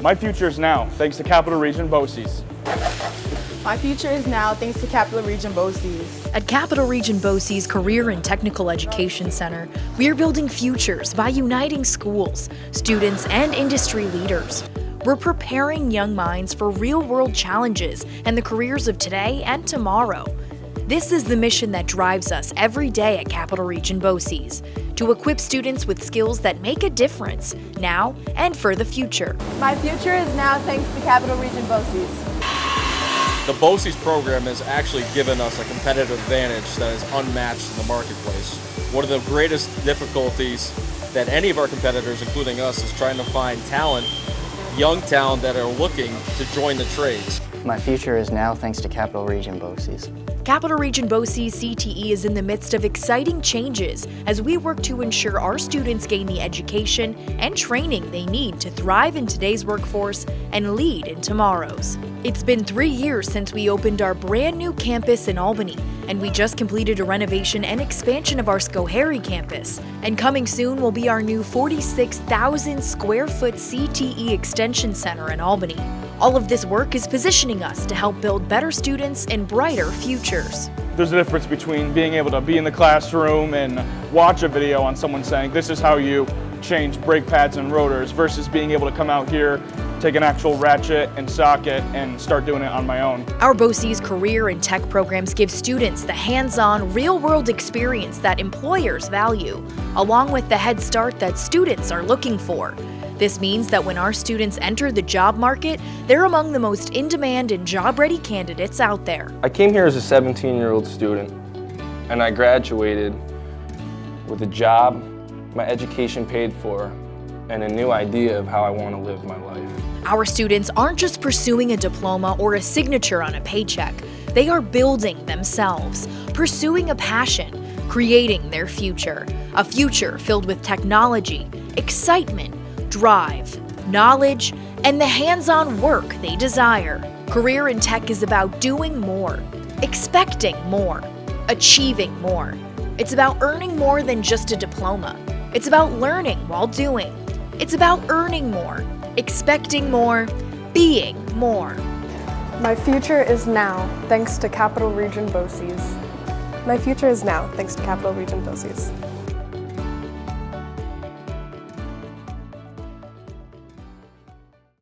My future is now, thanks to Capital Region BOCES. My future is now thanks to Capital Region BOCES. At Capital Region BOCES Career and Technical Education Center, we are building futures by uniting schools, students, and industry leaders. We're preparing young minds for real-world challenges and the careers of today and tomorrow. This is the mission that drives us every day at Capital Region BOCES, to equip students with skills that make a difference now and for the future. My future is now thanks to Capital Region BOCES. The BOCES program has actually given us a competitive advantage that is unmatched in the marketplace. One of the greatest difficulties that any of our competitors, including us, is trying to find talent, young talent that are looking to join the trades. My future is now thanks to Capital Region BOCES. Capital Region BOCES CTE is in the midst of exciting changes as we work to ensure our students gain the education and training they need to thrive in today's workforce and lead in tomorrow's. It's been 3 years since we opened our brand new campus in Albany, and we just completed a renovation and expansion of our Schoharie campus. And coming soon will be our new 46,000 square foot CTE Extension Center in Albany. All of this work is positioning us to help build better students and brighter futures. There's a difference between being able to be in the classroom and watch a video on someone saying this is how you change brake pads and rotors versus being able to come out here, take an actual ratchet and socket and start doing it on my own. Our BOCES career and tech programs give students the hands-on, real-world experience that employers value, along with the head start that students are looking for. This means that when our students enter the job market, they're among the most in-demand and job-ready candidates out there. I came here as a 17-year-old student, and I graduated with a job, my education paid for, and a new idea of how I want to live my life. Our students aren't just pursuing a diploma or a signature on a paycheck. They are building themselves, pursuing a passion, creating their future. A future filled with technology, excitement, drive, knowledge, and the hands-on work they desire. Career in tech is about doing more, expecting more, achieving more. It's about earning more than just a diploma. It's about learning while doing. It's about earning more, expecting more, being more. My future is now thanks to Capital Region BOCES. My future is now thanks to Capital Region BOCES.